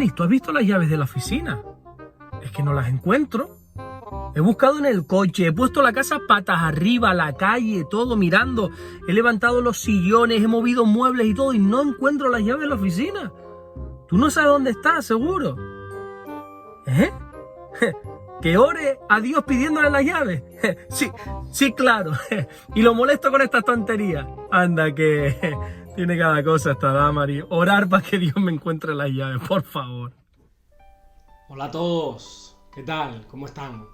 Damaris, ¿tú has visto las llaves de la oficina? Es que no las encuentro. He buscado en el coche, he puesto la casa patas arriba, la calle, todo mirando. He levantado los sillones, he movido muebles y todo y no encuentro las llaves de la oficina. ¿Tú no sabes dónde está, seguro? ¿Eh? ¿Que ore a Dios pidiéndole las llaves? Sí, claro. Y lo molesto con estas tonterías. Anda que tiene cada cosa esta Damaris. Orar para que Dios me encuentre las llaves, por favor. Hola a todos, ¿qué tal? ¿Cómo están?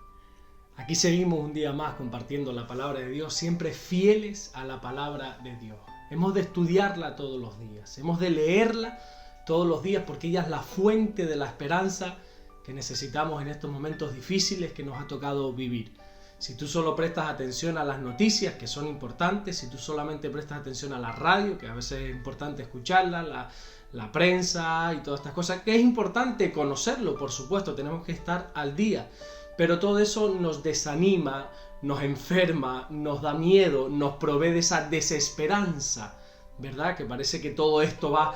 Aquí seguimos un día más compartiendo la palabra de Dios, siempre fieles a la palabra de Dios. Hemos de estudiarla todos los días, hemos de leerla todos los días porque ella es la fuente de la esperanza que necesitamos en estos momentos difíciles que nos ha tocado vivir. Si tú solo prestas atención a las noticias, que son importantes, si tú solamente prestas atención a la radio, que a veces es importante escucharla, la prensa y todas estas cosas, que es importante conocerlo, por supuesto, tenemos que estar al día, pero todo eso nos desanima, nos enferma, nos da miedo, nos provee de esa desesperanza, ¿verdad? Que parece que todo esto va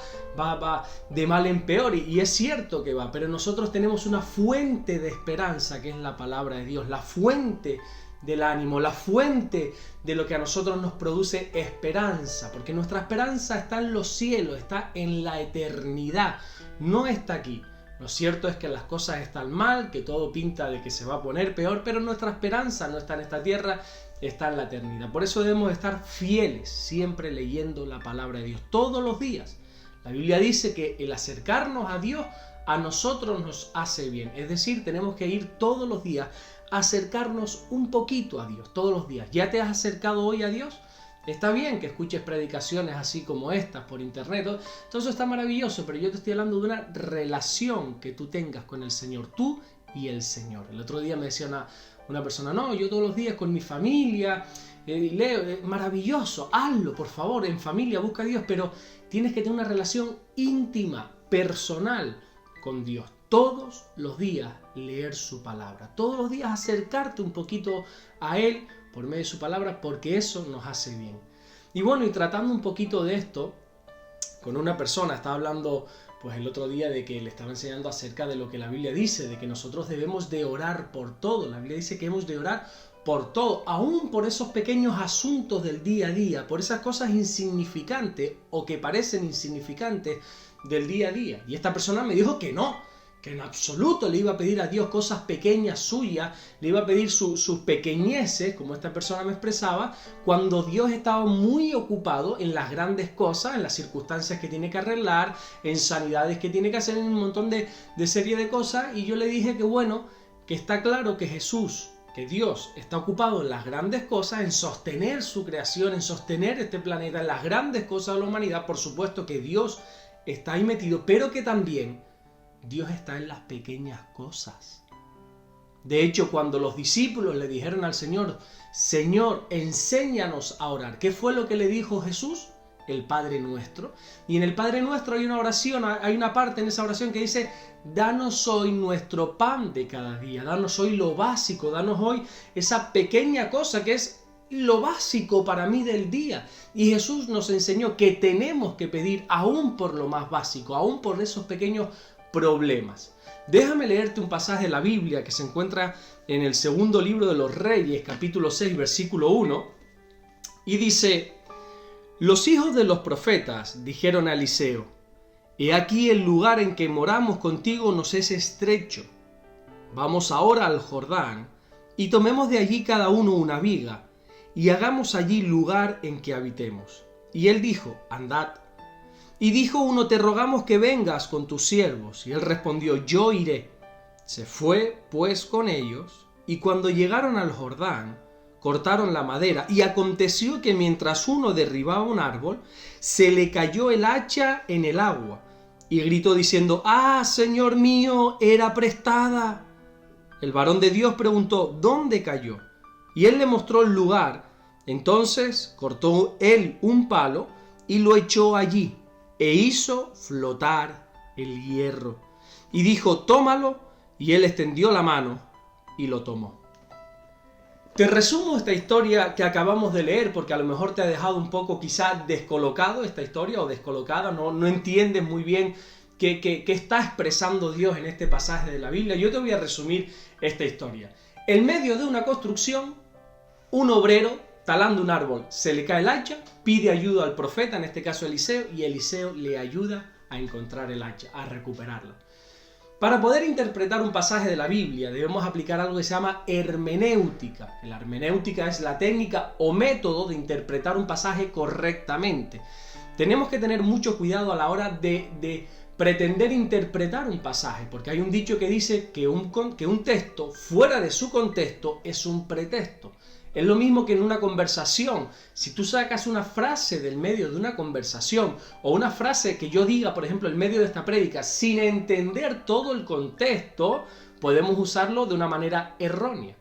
de mal en peor, y es cierto que va, pero nosotros tenemos una fuente de esperanza que es la palabra de Dios, la fuente del ánimo, la fuente de lo que a nosotros nos produce esperanza, porque nuestra esperanza está en los cielos, está en la eternidad, no está aquí. Lo cierto es que las cosas están mal, que todo pinta de que se va a poner peor, pero nuestra esperanza no está en esta tierra, está en la eternidad. Por eso debemos estar fieles, siempre leyendo la palabra de Dios, todos los días. La Biblia dice que el acercarnos a Dios a nosotros nos hace bien, es decir, tenemos que ir todos los días a acercarnos un poquito a Dios, todos los días. ¿Ya te has acercado hoy a Dios? Está bien que escuches predicaciones así como estas por internet, todo eso está maravilloso, pero yo te estoy hablando de una relación que tú tengas con el Señor, tú y el Señor. El otro día me decía una persona, no, yo todos los días con mi familia leo, maravilloso, hazlo por favor, en familia, busca a Dios, pero tienes que tener una relación íntima, personal con Dios. Todos los días leer su palabra, todos los días acercarte un poquito a Él por medio de su palabra, porque eso nos hace bien. Y bueno, y tratando un poquito de esto, con una persona, estaba hablando pues el otro día de que le estaba enseñando acerca de lo que la Biblia dice, de que nosotros debemos de orar por todo. La Biblia dice que hemos de orar por todo, aún por esos pequeños asuntos del día a día, por esas cosas insignificantes o que parecen insignificantes del día a día. Y esta persona me dijo que no, que en absoluto le iba a pedir a Dios cosas pequeñas suyas, le iba a pedir sus pequeñeces, como esta persona me expresaba, cuando Dios estaba muy ocupado en las grandes cosas, en las circunstancias que tiene que arreglar, en sanidades que tiene que hacer, en un montón de serie de cosas, y yo le dije que bueno, que está claro que Jesús, que Dios está ocupado en las grandes cosas, en sostener su creación, en sostener este planeta, en las grandes cosas de la humanidad, por supuesto que Dios está ahí metido, pero que también Dios está en las pequeñas cosas. De hecho, cuando los discípulos le dijeron al Señor, Señor, enséñanos a orar, ¿qué fue lo que le dijo Jesús? El Padre Nuestro. Y en el Padre Nuestro hay una oración, hay una parte en esa oración que dice, danos hoy nuestro pan de cada día, danos hoy lo básico, danos hoy esa pequeña cosa que es lo básico para mí del día. Y Jesús nos enseñó que tenemos que pedir aún por lo más básico, aún por esos pequeños problemas. Déjame leerte un pasaje de la Biblia que se encuentra en el segundo libro de los Reyes, capítulo 6, versículo 1, y dice, los hijos de los profetas dijeron a Eliseo, he aquí el lugar en que moramos contigo nos es estrecho. Vamos ahora al Jordán y tomemos de allí cada uno una viga y hagamos allí lugar en que habitemos. Y él dijo, andad. Y dijo uno, te rogamos que vengas con tus siervos. Y él respondió, yo iré. Se fue pues con ellos, y cuando llegaron al Jordán, cortaron la madera, y aconteció que mientras uno derribaba un árbol, se le cayó el hacha en el agua, y gritó diciendo, ¡ah, Señor mío, era prestada! El varón de Dios preguntó, ¿dónde cayó? Y él le mostró el lugar. Entonces cortó él un palo y lo echó allí, e hizo flotar el hierro. Y dijo, tómalo, y él extendió la mano y lo tomó. Te resumo esta historia que acabamos de leer, porque a lo mejor te ha dejado un poco quizás descolocado esta historia, o descolocada, no entiendes muy bien que está expresando Dios en este pasaje de la Biblia? Yo te voy a resumir esta historia. En medio de una construcción, un obrero talando un árbol, se le cae el hacha, pide ayuda al profeta, en este caso Eliseo, y Eliseo le ayuda a encontrar el hacha, a recuperarla. Para poder interpretar un pasaje de la Biblia debemos aplicar algo que se llama hermenéutica. La hermenéutica es la técnica o método de interpretar un pasaje correctamente. Tenemos que tener mucho cuidado a la hora de pretender interpretar un pasaje, porque hay un dicho que dice que un texto fuera de su contexto es un pretexto. Es lo mismo que en una conversación. Si tú sacas una frase del medio de una conversación o una frase que yo diga, por ejemplo, en medio de esta prédica, sin entender todo el contexto, podemos usarlo de una manera errónea.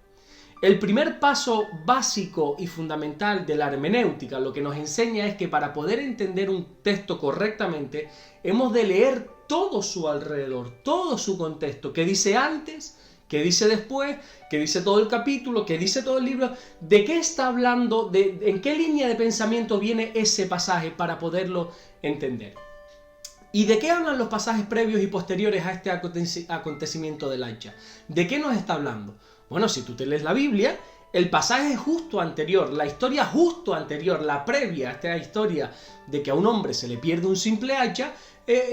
El primer paso básico y fundamental de la hermenéutica lo que nos enseña es que para poder entender un texto correctamente, hemos de leer todo su alrededor, todo su contexto, qué dice antes, qué dice después, qué dice todo el capítulo, qué dice todo el libro, de qué está hablando, en qué línea de pensamiento viene ese pasaje para poderlo entender. ¿Y de qué hablan los pasajes previos y posteriores a este acontecimiento del hacha? ¿De qué nos está hablando? Bueno, si tú te lees la Biblia, el pasaje justo anterior, la historia justo anterior, la previa a esta historia de que a un hombre se le pierde un simple hacha,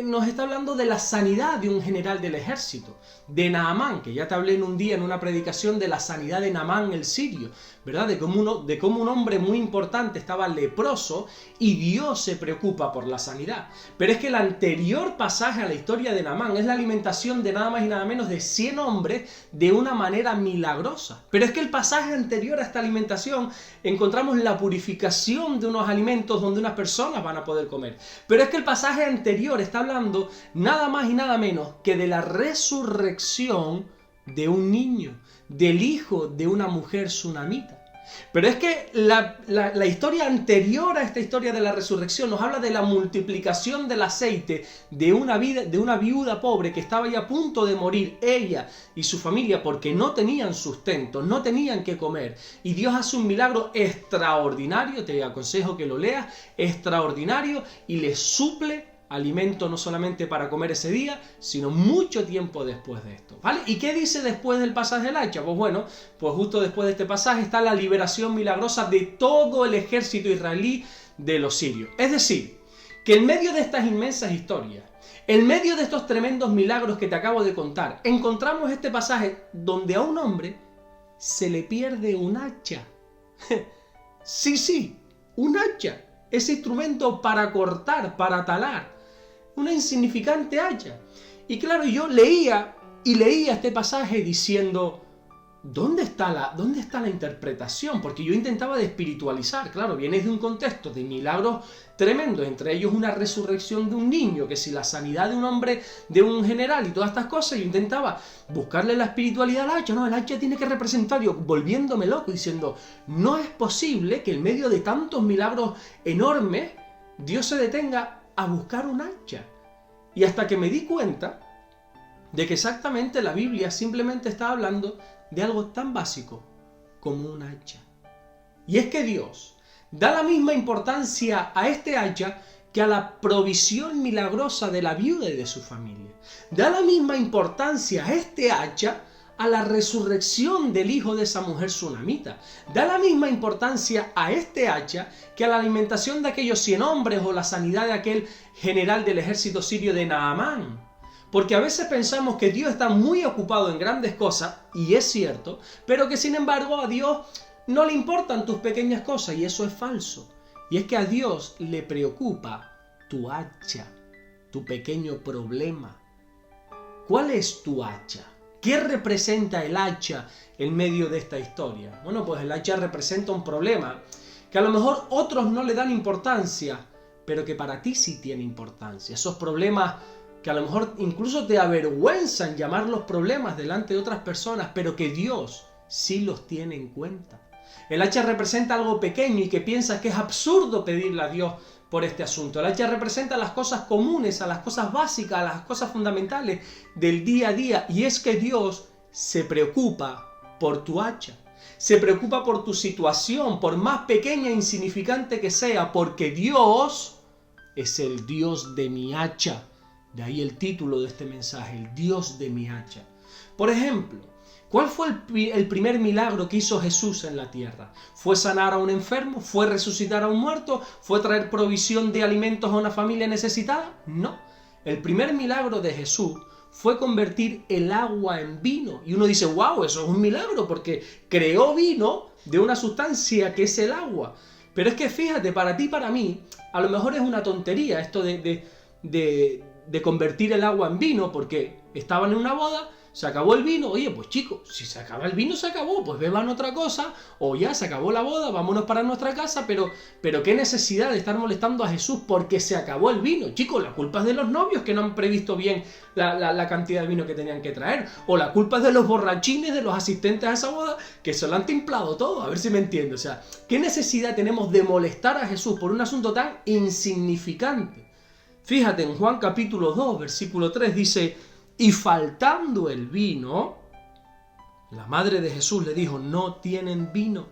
nos está hablando de la sanidad de un general del ejército, de Naamán, que ya te hablé en un día en una predicación de la sanidad de Naamán el sirio, ¿verdad? De cómo un hombre muy importante estaba leproso y Dios se preocupa por la sanidad. Pero es que el anterior pasaje a la historia de Naamán es la alimentación de nada más y nada menos de 100 hombres de una manera milagrosa. Pero es que el pasaje anterior a esta alimentación encontramos la purificación de unos alimentos donde unas personas van a poder comer. Pero es que el pasaje anterior está hablando nada más y nada menos que de la resurrección de un niño, del hijo de una mujer sunamita. Pero es que la historia anterior a esta historia de la resurrección nos habla de la multiplicación del aceite de una viuda pobre que estaba ya a punto de morir, ella y su familia, porque no tenían sustento, no tenían que comer. Y Dios hace un milagro extraordinario, te aconsejo que lo leas, extraordinario, y les suple alimento no solamente para comer ese día, sino mucho tiempo después de esto, ¿vale? ¿Y qué dice después del pasaje del hacha? Pues bueno, pues justo después de este pasaje está la liberación milagrosa de todo el ejército israelí de los sirios. Es decir, que en medio de estas inmensas historias, en medio de estos tremendos milagros que te acabo de contar, encontramos este pasaje donde a un hombre se le pierde un hacha. Sí, un hacha. Ese instrumento para cortar, para talar. Una insignificante hacha. Y claro, yo leía este pasaje diciendo, ¿dónde está la interpretación? Porque yo intentaba de espiritualizar. Claro, viene de un contexto de milagros tremendos, entre ellos una resurrección de un niño, que si la sanidad de un hombre, de un general y todas estas cosas, yo intentaba buscarle la espiritualidad al hacha. No, el hacha tiene que representar, yo volviéndome loco, diciendo, no es posible que en medio de tantos milagros enormes, Dios se detenga a buscar un hacha. Y hasta que me di cuenta de que exactamente la Biblia simplemente está hablando de algo tan básico como un hacha. Y es que Dios da la misma importancia a este hacha que a la provisión milagrosa de la viuda y de su familia. Da la misma importancia a este hacha a la resurrección del hijo de esa mujer sunamita. Da la misma importancia a este hacha que a la alimentación de aquellos 100 hombres o la sanidad de aquel general del ejército sirio de Naamán. Porque a veces pensamos que Dios está muy ocupado en grandes cosas, y es cierto, pero que sin embargo a Dios no le importan tus pequeñas cosas, y eso es falso. Y es que a Dios le preocupa tu hacha, tu pequeño problema. ¿Cuál es tu hacha? ¿Qué representa el hacha en medio de esta historia? Bueno, pues el hacha representa un problema que a lo mejor otros no le dan importancia, pero que para ti sí tiene importancia. Esos problemas que a lo mejor incluso te avergüenzan llamarlos problemas delante de otras personas, pero que Dios sí los tiene en cuenta. El hacha representa algo pequeño y que piensas que es absurdo pedirle a Dios por este asunto. El hacha representa las cosas comunes, a las cosas básicas, a las cosas fundamentales del día a día. Y es que Dios se preocupa por tu hacha. Se preocupa por tu situación, por más pequeña e insignificante que sea, porque Dios es el Dios de mi hacha. De ahí el título de este mensaje, el Dios de mi hacha. Por ejemplo, ¿cuál fue el primer milagro que hizo Jesús en la tierra? ¿Fue sanar a un enfermo? ¿Fue resucitar a un muerto? ¿Fue traer provisión de alimentos a una familia necesitada? No. El primer milagro de Jesús fue convertir el agua en vino. Y uno dice, wow, eso es un milagro porque creó vino de una sustancia que es el agua. Pero es que fíjate, para ti y para mí, a lo mejor es una tontería esto de convertir el agua en vino, porque estaban en una boda, se acabó el vino, oye, pues chicos, si se acaba el vino, se acabó, pues beban otra cosa, o ya se acabó la boda, vámonos para nuestra casa, pero qué necesidad de estar molestando a Jesús porque se acabó el vino. Chicos, la culpa es de los novios que no han previsto bien la cantidad de vino que tenían que traer, o la culpa es de los borrachines, de los asistentes a esa boda, que se lo han templado todo, a ver si me entiende. O sea, ¿qué necesidad tenemos de molestar a Jesús por un asunto tan insignificante? Fíjate, en Juan capítulo 2, versículo 3 dice, y faltando el vino, la madre de Jesús le dijo, no tienen vino.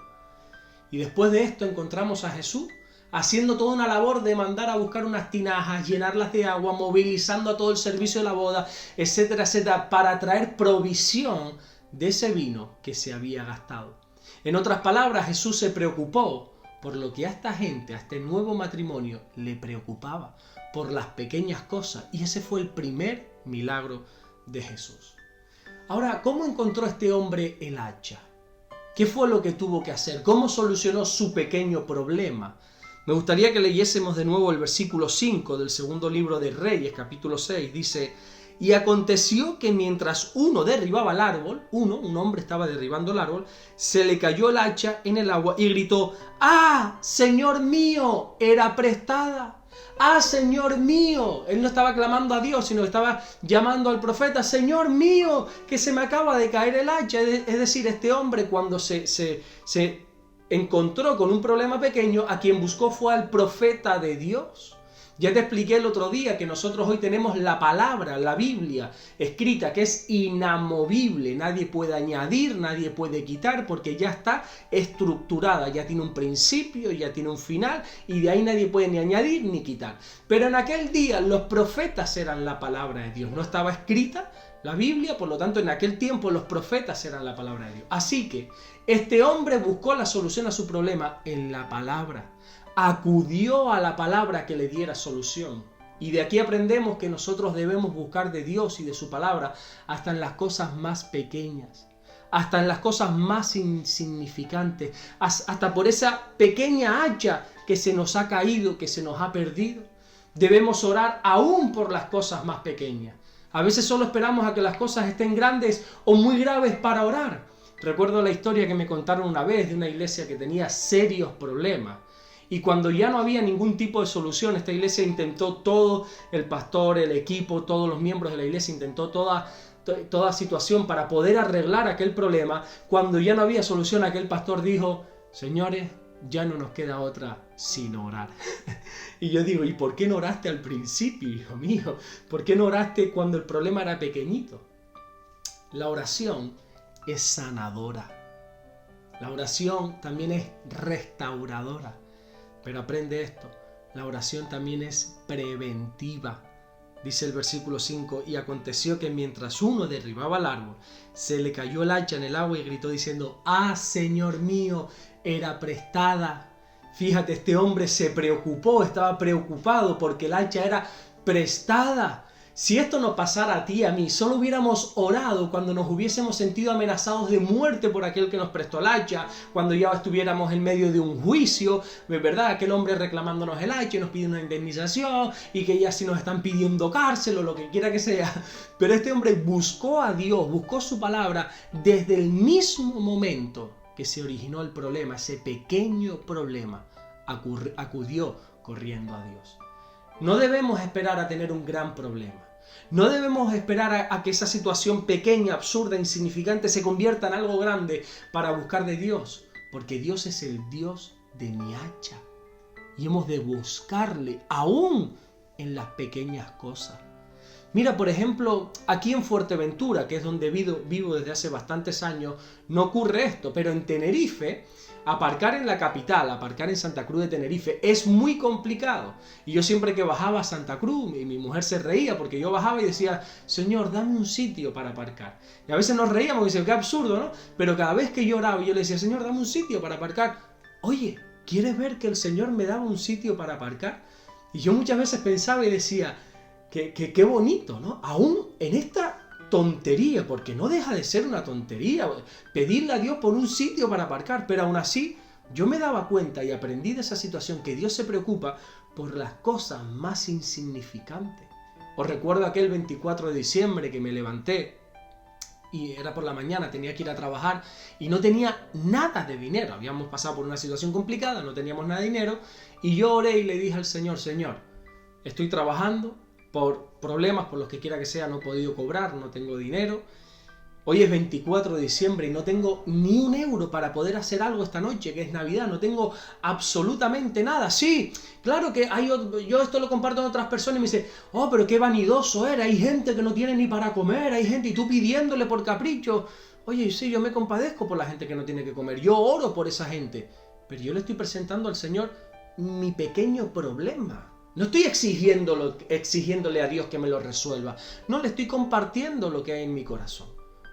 Y después de esto encontramos a Jesús haciendo toda una labor de mandar a buscar unas tinajas, llenarlas de agua, movilizando a todo el servicio de la boda, etcétera, etcétera, para traer provisión de ese vino que se había gastado. En otras palabras, Jesús se preocupó por lo que a esta gente, a este nuevo matrimonio, le preocupaba, por las pequeñas cosas. Y ese fue el primer milagro de Jesús. Ahora, ¿cómo encontró este hombre el hacha? ¿Qué fue lo que tuvo que hacer? ¿Cómo solucionó su pequeño problema? Me gustaría que leyésemos de nuevo el versículo 5 del segundo libro de Reyes, capítulo 6. Dice, y aconteció que mientras uno derribaba el árbol, un hombre estaba derribando el árbol, se le cayó el hacha en el agua y gritó, ¡ah, Señor mío, era prestada! ¡Ah, Señor mío! Él no estaba clamando a Dios, sino que estaba llamando al profeta, Señor mío, que se me acaba de caer el hacha. Es decir, este hombre cuando se encontró con un problema pequeño, a quien buscó fue al profeta de Dios. Ya te expliqué el otro día que nosotros hoy tenemos la palabra, la Biblia, escrita, que es inamovible. Nadie puede añadir, nadie puede quitar, porque ya está estructurada, ya tiene un principio, ya tiene un final, y de ahí nadie puede ni añadir ni quitar. Pero en aquel día los profetas eran la palabra de Dios. No estaba escrita la Biblia, por lo tanto en aquel tiempo los profetas eran la palabra de Dios. Así que este hombre buscó la solución a su problema en la palabra. Acudió a la palabra que le diera solución. Y de aquí aprendemos que nosotros debemos buscar de Dios y de su palabra hasta en las cosas más pequeñas, hasta en las cosas más insignificantes, hasta por esa pequeña hacha que se nos ha caído, que se nos ha perdido. Debemos orar aún por las cosas más pequeñas. A veces solo esperamos a que las cosas estén grandes o muy graves para orar. Recuerdo la historia que me contaron una vez de una iglesia que tenía serios problemas. Y cuando ya no había ningún tipo de solución, esta iglesia intentó todo, el pastor, el equipo, todos los miembros de la iglesia, intentó toda situación para poder arreglar aquel problema. Cuando ya no había solución, aquel pastor dijo, señores, ya no nos queda otra sino orar. Y yo digo, ¿y por qué no oraste al principio, hijo mío? ¿Por qué no oraste cuando el problema era pequeñito? La oración es sanadora. La oración también es restauradora. Pero aprende esto, la oración también es preventiva. Dice el versículo 5, y aconteció que mientras uno derribaba el árbol, se le cayó el hacha en el agua y gritó diciendo, ¡ah, Señor mío, era prestada! Fíjate, este hombre se preocupó, estaba preocupado porque el hacha era prestada. Si esto nos pasara a ti y a mí, solo hubiéramos orado cuando nos hubiésemos sentido amenazados de muerte por aquel que nos prestó el hacha, cuando ya estuviéramos en medio de un juicio, ¿verdad? Aquel hombre reclamándonos el hacha y nos pide una indemnización y que ya si nos están pidiendo cárcel o lo que quiera que sea. Pero este hombre buscó a Dios, buscó su palabra desde el mismo momento que se originó el problema, ese pequeño problema, acudió corriendo a Dios. No debemos esperar a tener un gran problema. No debemos esperar a que esa situación pequeña, absurda, insignificante se convierta en algo grande para buscar de Dios. Porque Dios es el Dios de mi hacha. Y hemos de buscarle aún en las pequeñas cosas. Mira, por ejemplo, aquí en Fuerteventura, que es donde vivo desde hace bastantes años, no ocurre esto, pero en Tenerife, aparcar en la capital, aparcar en Santa Cruz de Tenerife, es muy complicado. Y yo siempre que bajaba a Santa Cruz, mi mujer se reía porque yo bajaba y decía, Señor, dame un sitio para aparcar. Y a veces nos reíamos y decíamos, qué absurdo, ¿no? Pero cada vez que yo oraba y yo le decía, Señor, dame un sitio para aparcar. Oye, ¿quieres ver que el Señor me daba un sitio para aparcar? Y yo muchas veces pensaba y decía, qué bonito, ¿no? Aún en esta tontería, porque no deja de ser una tontería pedirle a Dios por un sitio para aparcar, pero aún así yo me daba cuenta y aprendí de esa situación que Dios se preocupa por las cosas más insignificantes. Os recuerdo aquel 24 de diciembre que me levanté y era por la mañana, tenía que ir a trabajar y no tenía nada de dinero. Habíamos pasado por una situación complicada, no teníamos nada de dinero y yo oré y le dije al Señor, Señor, estoy trabajando, por problemas, por los que quiera que sea, no he podido cobrar, no tengo dinero. Hoy es 24 de diciembre y no tengo ni un euro para poder hacer algo esta noche, que es Navidad. No tengo absolutamente nada. Sí, claro que yo esto lo comparto con otras personas y me dicen, oh, pero qué vanidoso eres. Hay gente que no tiene ni para comer, hay gente y tú pidiéndole por capricho. Oye, sí, yo me compadezco por la gente que no tiene que comer. Yo oro por esa gente. Pero yo le estoy presentando al Señor mi pequeño problema. No estoy exigiéndole a Dios que me lo resuelva. No, le estoy compartiendo lo que hay en mi corazón.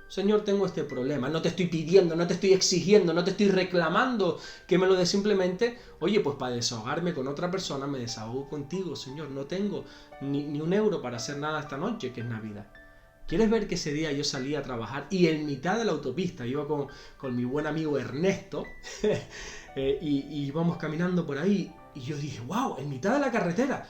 Señor, tengo este problema. No te estoy pidiendo, no te estoy exigiendo, no te estoy reclamando que me lo dé simplemente. Oye, pues para desahogarme con otra persona me desahogo contigo, Señor. No tengo ni un euro para hacer nada esta noche, que es Navidad. ¿Quieres ver que ese día yo salí a trabajar y en mitad de la autopista iba con mi buen amigo Ernesto y íbamos caminando por ahí y yo dije, wow, en mitad de la carretera.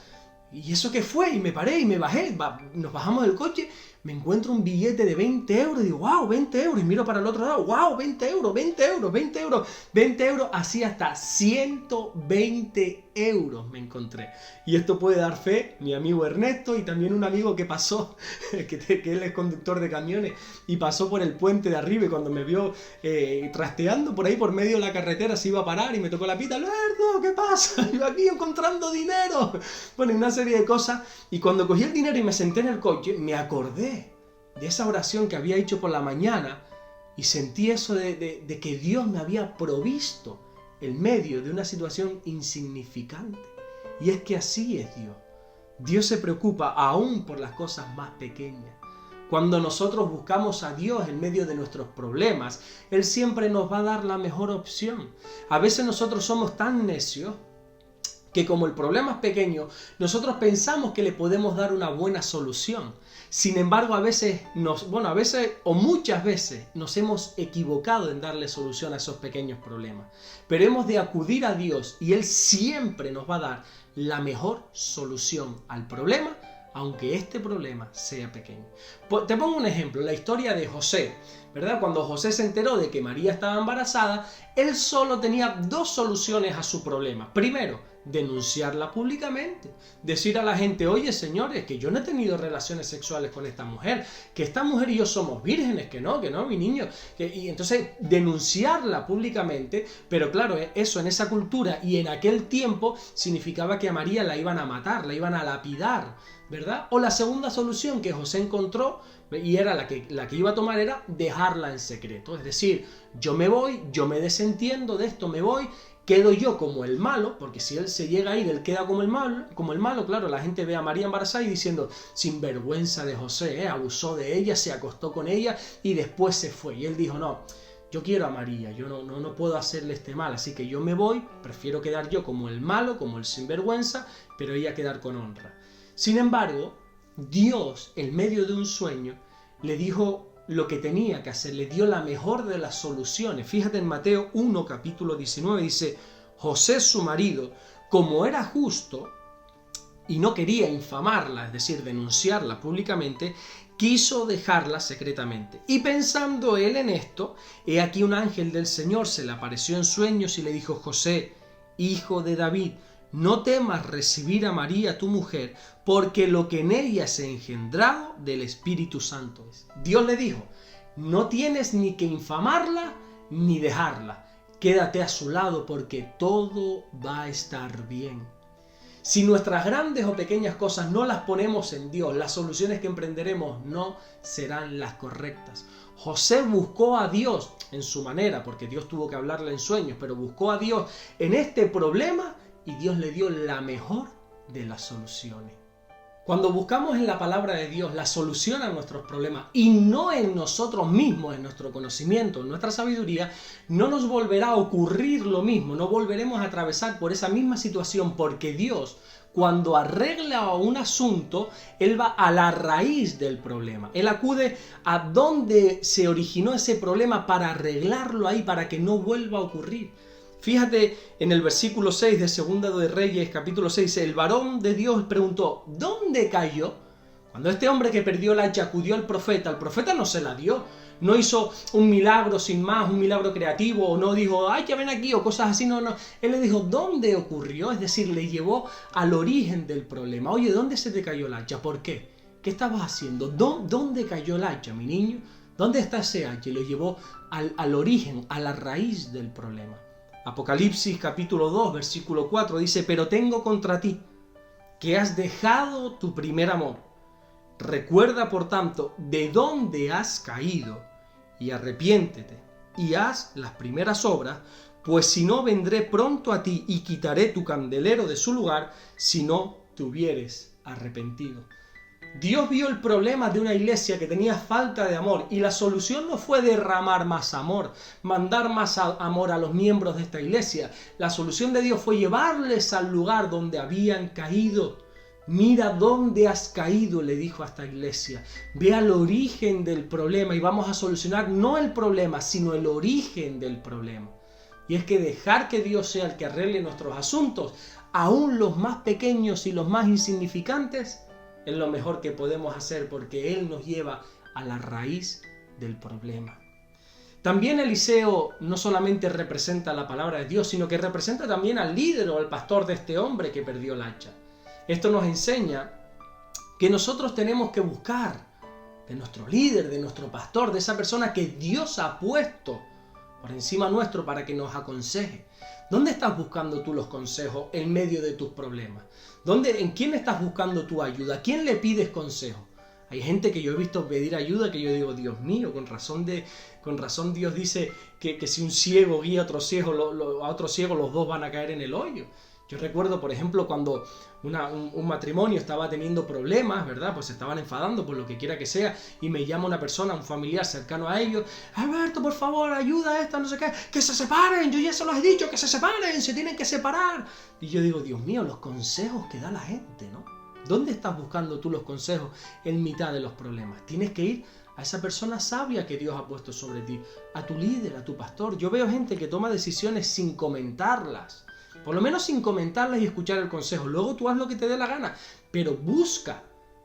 ¿Y eso qué fue? Y me paré y me bajé, nos bajamos del coche, me encuentro un billete de 20 euros, digo, wow, 20 euros, y miro para el otro lado, wow, 20 euros, 20 euros, 20 euros, 20 euros, así hasta 120 euros me encontré. Y esto puede dar fe, mi amigo Ernesto y también un amigo que pasó, que él es conductor de camiones, y pasó por el puente de arriba y cuando me vio trasteando por ahí por medio de la carretera se iba a parar y me tocó la pita, Alberto, ¿qué pasa? Yo aquí encontrando dinero. Bueno, una serie de cosas, y cuando cogí el dinero y me senté en el coche, me acordé de esa oración que había hecho por la mañana y sentí eso de que Dios me había provisto en medio de una situación insignificante. Y es que así es Dios. Dios se preocupa aún por las cosas más pequeñas. Cuando nosotros buscamos a Dios en medio de nuestros problemas, Él siempre nos va a dar la mejor opción. A veces nosotros somos tan necios que como el problema es pequeño, nosotros pensamos que le podemos dar una buena solución. Sin embargo, muchas veces nos hemos equivocado en darle solución a esos pequeños problemas. Pero hemos de acudir a Dios y Él siempre nos va a dar la mejor solución al problema, aunque este problema sea pequeño. Te pongo un ejemplo, la historia de José, ¿verdad? Cuando José se enteró de que María estaba embarazada, él solo tenía dos soluciones a su problema. Primero, denunciarla públicamente, decir a la gente, oye señores, que yo no he tenido relaciones sexuales con esta mujer, que esta mujer y yo somos vírgenes, que no, mi niño, y entonces denunciarla públicamente, pero claro, eso en esa cultura y en aquel tiempo significaba que a María la iban a matar, la iban a lapidar, ¿verdad? O la segunda solución que José encontró, y era la que iba a tomar, era dejarla en secreto, es decir, yo me voy, yo me desentiendo de esto, me voy, quedo yo como el malo, porque si él se llega a ir, él queda como el malo, claro, la gente ve a María embarazada y diciendo, sinvergüenza de José, abusó de ella, se acostó con ella y después se fue. Y él dijo, no, yo quiero a María, yo no puedo hacerle este mal, así que yo me voy, prefiero quedar yo como el malo, como el sinvergüenza, pero ella quedar con honra. Sin embargo, Dios, en medio de un sueño, le dijo lo que tenía que hacer, le dio la mejor de las soluciones. Fíjate en Mateo 1, capítulo 19, dice, José su marido, como era justo y no quería infamarla, es decir, denunciarla públicamente, quiso dejarla secretamente. Y pensando él en esto, he aquí un ángel del Señor se le apareció en sueños y le dijo, José, hijo de David, no temas recibir a María tu mujer, porque lo que en ella se ha engendrado del Espíritu Santo es. Dios le dijo, no tienes ni que infamarla ni dejarla, quédate a su lado porque todo va a estar bien. Si nuestras grandes o pequeñas cosas no las ponemos en Dios, las soluciones que emprenderemos no serán las correctas. José buscó a Dios en su manera, porque Dios tuvo que hablarle en sueños, pero buscó a Dios en este problema y Dios le dio la mejor de las soluciones. Cuando buscamos en la palabra de Dios la solución a nuestros problemas y no en nosotros mismos, en nuestro conocimiento, en nuestra sabiduría, no nos volverá a ocurrir lo mismo, no volveremos a atravesar por esa misma situación, porque Dios, cuando arregla un asunto, Él va a la raíz del problema. Él acude a donde se originó ese problema para arreglarlo ahí, para que no vuelva a ocurrir. Fíjate en el versículo 6 de Segunda de Reyes, capítulo 6, el varón de Dios preguntó, ¿dónde cayó? Cuando este hombre que perdió el hacha acudió al profeta, el profeta no se la dio, no hizo un milagro sin más, un milagro creativo, o no dijo, ay, que ven aquí, o cosas así, no. Él le dijo, ¿dónde ocurrió? Es decir, le llevó al origen del problema. Oye, ¿dónde se te cayó el hacha? ¿Por qué? ¿Qué estabas haciendo? ¿Dónde cayó el hacha, mi niño? ¿Dónde está ese hacha? Y lo llevó al origen, a la raíz del problema. Apocalipsis capítulo 2, versículo 4 dice, pero tengo contra ti que has dejado tu primer amor. Recuerda, por tanto, de dónde has caído y arrepiéntete y haz las primeras obras, pues si no vendré pronto a ti y quitaré tu candelero de su lugar si no te hubieres arrepentido. Dios vio el problema de una iglesia que tenía falta de amor y la solución no fue derramar más amor, mandar más amor a los miembros de esta iglesia. La solución de Dios fue llevarles al lugar donde habían caído. Mira dónde has caído, le dijo a esta iglesia. Ve al origen del problema y vamos a solucionar no el problema, sino el origen del problema. Y es que dejar que Dios sea el que arregle nuestros asuntos, aún los más pequeños y los más insignificantes, es lo mejor que podemos hacer porque Él nos lleva a la raíz del problema. También Eliseo no solamente representa la palabra de Dios, sino que representa también al líder o al pastor de este hombre que perdió el hacha. Esto nos enseña que nosotros tenemos que buscar de nuestro líder, de nuestro pastor, de esa persona que Dios ha puesto por encima nuestro para que nos aconseje. ¿Dónde estás buscando tú los consejos en medio de tus problemas? ¿En quién estás buscando tu ayuda? ¿A quién le pides consejo? Hay gente que yo he visto pedir ayuda que yo digo, Dios mío, con razón Dios dice que si un ciego guía a otro ciego, los dos van a caer en el hoyo. Yo recuerdo, por ejemplo, cuando un matrimonio estaba teniendo problemas, ¿verdad? Pues se estaban enfadando por lo que quiera que sea, y me llama una persona, un familiar cercano a ellos, Alberto, por favor, ayuda a esta, no sé qué, que se separen, yo ya se los he dicho, que se separen, se tienen que separar. Y yo digo, Dios mío, los consejos que da la gente, ¿no? ¿Dónde estás buscando tú los consejos en mitad de los problemas? Tienes que ir a esa persona sabia que Dios ha puesto sobre ti, a tu líder, a tu pastor. Yo veo gente que toma decisiones sin comentarlas. Por lo menos sin comentarlas y escuchar el consejo. Luego tú haz lo que te dé la gana, pero busca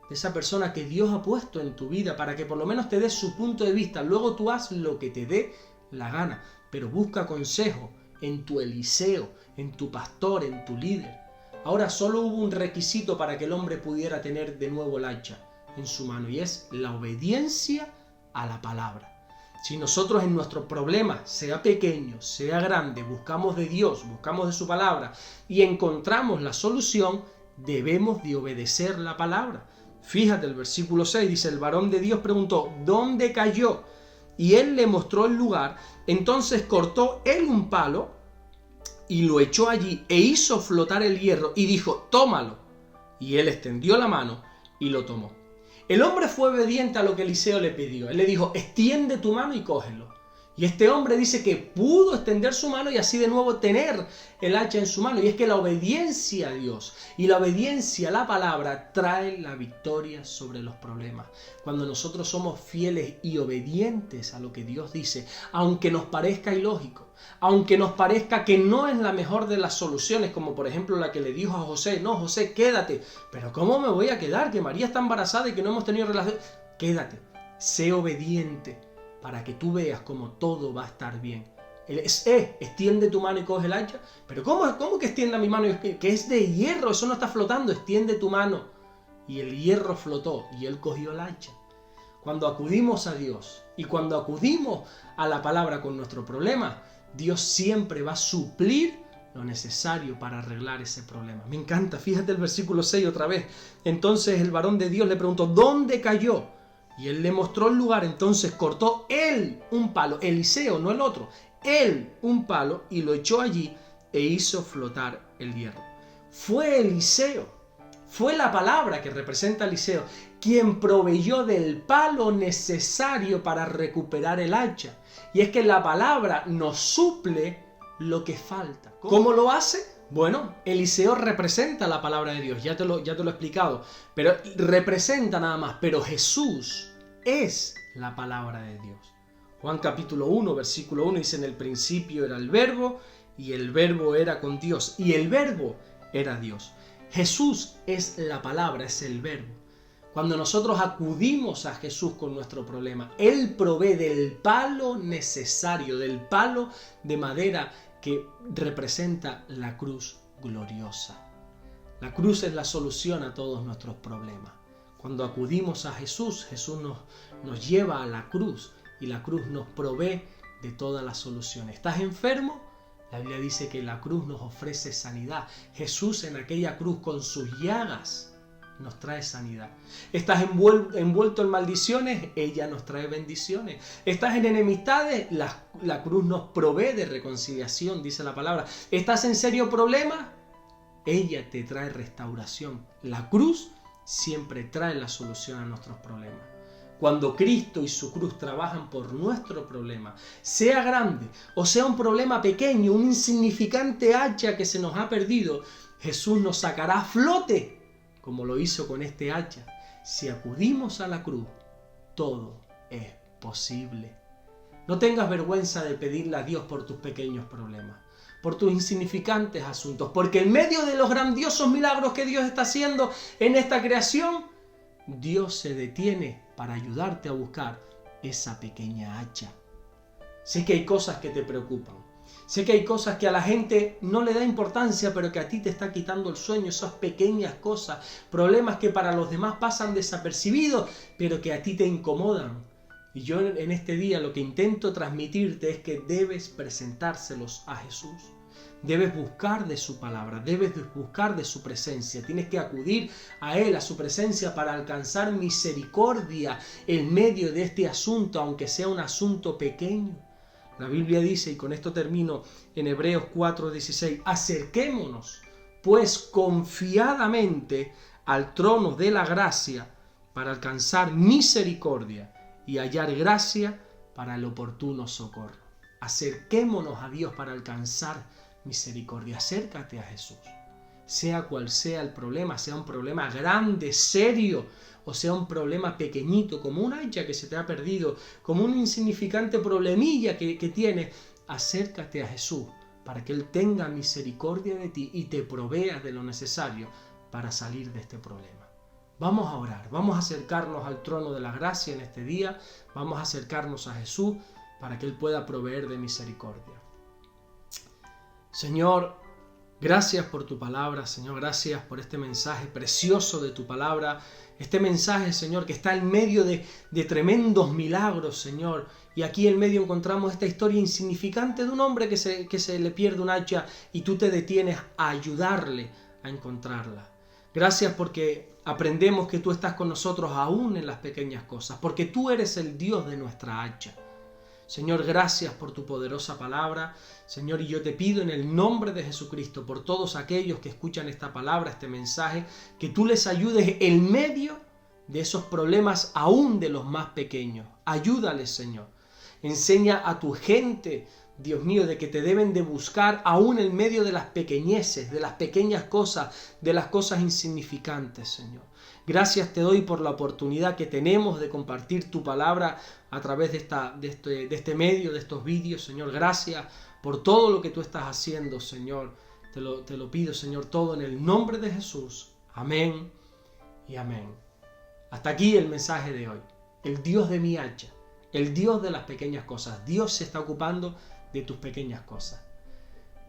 de esa persona que Dios ha puesto en tu vida para que por lo menos te dé su punto de vista. Luego tú haz lo que te dé la gana, pero busca consejo en tu Eliseo, en tu pastor, en tu líder. Ahora solo hubo un requisito para que el hombre pudiera tener de nuevo el hacha en su mano, y es la obediencia a la palabra. Si nosotros en nuestro problema, sea pequeño, sea grande, buscamos de Dios, buscamos de su palabra y encontramos la solución, debemos de obedecer la palabra. Fíjate, el versículo 6 dice, el varón de Dios preguntó, ¿dónde cayó? Y él le mostró el lugar. Entonces cortó él un palo y lo echó allí e hizo flotar el hierro y dijo, tómalo. Y él extendió la mano y lo tomó. El hombre fue obediente a lo que Eliseo le pidió. Él le dijo, extiende tu mano y cógelo. Y este hombre dice que pudo extender su mano y así de nuevo tener el hacha en su mano. Y es que la obediencia a Dios y la obediencia a la palabra trae la victoria sobre los problemas. Cuando nosotros somos fieles y obedientes a lo que Dios dice, aunque nos parezca ilógico, aunque nos parezca que no es la mejor de las soluciones, como por ejemplo la que le dijo a José, no, José, quédate. Pero ¿cómo me voy a quedar? Que María está embarazada y que no hemos tenido relación. Quédate, sé obediente para que tú veas cómo todo va a estar bien. Extiende tu mano y coge el hacha. Pero ¿cómo que extienda mi mano? Que es de hierro, eso no está flotando. Extiende tu mano. Y el hierro flotó y él cogió el hacha. Cuando acudimos a Dios y cuando acudimos a la palabra con nuestro problema, Dios siempre va a suplir lo necesario para arreglar ese problema. Me encanta, fíjate el versículo 6 otra vez. Entonces el varón de Dios le preguntó, ¿dónde cayó? Y él le mostró el lugar. Entonces cortó él un palo, Eliseo, no el otro, él un palo y lo echó allí e hizo flotar el hierro. Fue Eliseo, fue la palabra que representa a Eliseo quien proveyó del palo necesario para recuperar el hacha. Y es que la palabra nos suple lo que falta. ¿Cómo lo hace? Bueno, Eliseo representa la palabra de Dios, ya te lo he explicado, pero representa nada más, pero Jesús es la palabra de Dios. Juan capítulo 1, versículo 1 dice, en el principio era el verbo, y el verbo era con Dios, y el verbo era Dios. Jesús es la palabra, es el verbo. Cuando nosotros acudimos a Jesús con nuestro problema, Él provee del palo necesario, del palo de madera que representa la cruz gloriosa. La cruz es la solución a todos nuestros problemas. Cuando acudimos a Jesús, Jesús nos lleva a la cruz y la cruz nos provee de todas las soluciones. ¿Estás enfermo? La Biblia dice que la cruz nos ofrece sanidad. Jesús en aquella cruz con sus llagas nos trae sanidad. ¿Estás envuelto en maldiciones? Ella nos trae bendiciones. ¿Estás en enemistades? La cruz nos provee de reconciliación, dice la palabra. ¿Estás en serio problema? Ella te trae restauración. La cruz siempre trae la solución a nuestros problemas. Cuando Cristo y su cruz trabajan por nuestro problema, sea grande o sea un problema pequeño, un insignificante hacha que se nos ha perdido, Jesús nos sacará a flote, como lo hizo con este hacha. Si acudimos a la cruz, todo es posible. No tengas vergüenza de pedirle a Dios por tus pequeños problemas, por tus insignificantes asuntos, porque en medio de los grandiosos milagros que Dios está haciendo en esta creación, Dios se detiene para ayudarte a buscar esa pequeña hacha. Sé que hay cosas que te preocupan. Sé que hay cosas que a la gente no le da importancia, pero que a ti te está quitando el sueño, esas pequeñas cosas, problemas que para los demás pasan desapercibidos, pero que a ti te incomodan. Y yo en este día lo que intento transmitirte es que debes presentárselos a Jesús. Debes buscar de su palabra, debes buscar de su presencia. Tienes que acudir a Él, a su presencia, para alcanzar misericordia en medio de este asunto, aunque sea un asunto pequeño. La Biblia dice, y con esto termino, en Hebreos 4:16, acerquémonos pues confiadamente al trono de la gracia para alcanzar misericordia y hallar gracia para el oportuno socorro. Acerquémonos a Dios para alcanzar misericordia. Acércate a Jesús. Sea cual sea el problema, sea un problema grande, serio, o sea un problema pequeñito, como un hacha que se te ha perdido, como un insignificante problemilla que tienes, acércate a Jesús para que Él tenga misericordia de ti y te provea de lo necesario para salir de este problema. Vamos a orar, vamos a acercarnos al trono de la gracia en este día, vamos a acercarnos a Jesús para que Él pueda proveer de misericordia. Señor, gracias por tu palabra, Señor, gracias por este mensaje precioso de tu palabra, este mensaje, Señor, que está en medio de tremendos milagros, Señor, y aquí en medio encontramos esta historia insignificante de un hombre que se le pierde un hacha y tú te detienes a ayudarle a encontrarla. Gracias porque aprendemos que tú estás con nosotros aún en las pequeñas cosas, porque tú eres el Dios de nuestra hacha. Señor, gracias por tu poderosa palabra. Señor, y yo te pido en el nombre de Jesucristo, por todos aquellos que escuchan esta palabra, este mensaje, que tú les ayudes en medio de esos problemas, aún de los más pequeños. Ayúdales, Señor. Enseña a tu gente, Dios mío, de que te deben de buscar aún en medio de las pequeñeces, de las pequeñas cosas, de las cosas insignificantes, Señor. Gracias te doy por la oportunidad que tenemos de compartir tu palabra a través de este medio, de estos vídeos, Señor. Gracias por todo lo que tú estás haciendo, Señor. Te lo pido, Señor, todo en el nombre de Jesús. Amén y amén. Hasta aquí el mensaje de hoy. El Dios de mi hacha, el Dios de las pequeñas cosas. Dios se está ocupando de tus pequeñas cosas.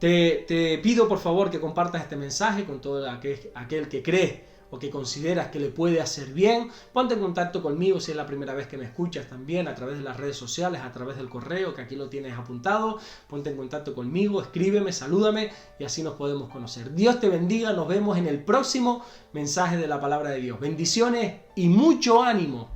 Te pido, por favor, que compartas este mensaje con todo aquel que cree o que consideras que le puede hacer bien, ponte en contacto conmigo si es la primera vez que me escuchas también a través de las redes sociales, a través del correo, que aquí lo tienes apuntado. Ponte en contacto conmigo, escríbeme, salúdame y así nos podemos conocer. Dios te bendiga, nos vemos en el próximo mensaje de la palabra de Dios. Bendiciones y mucho ánimo.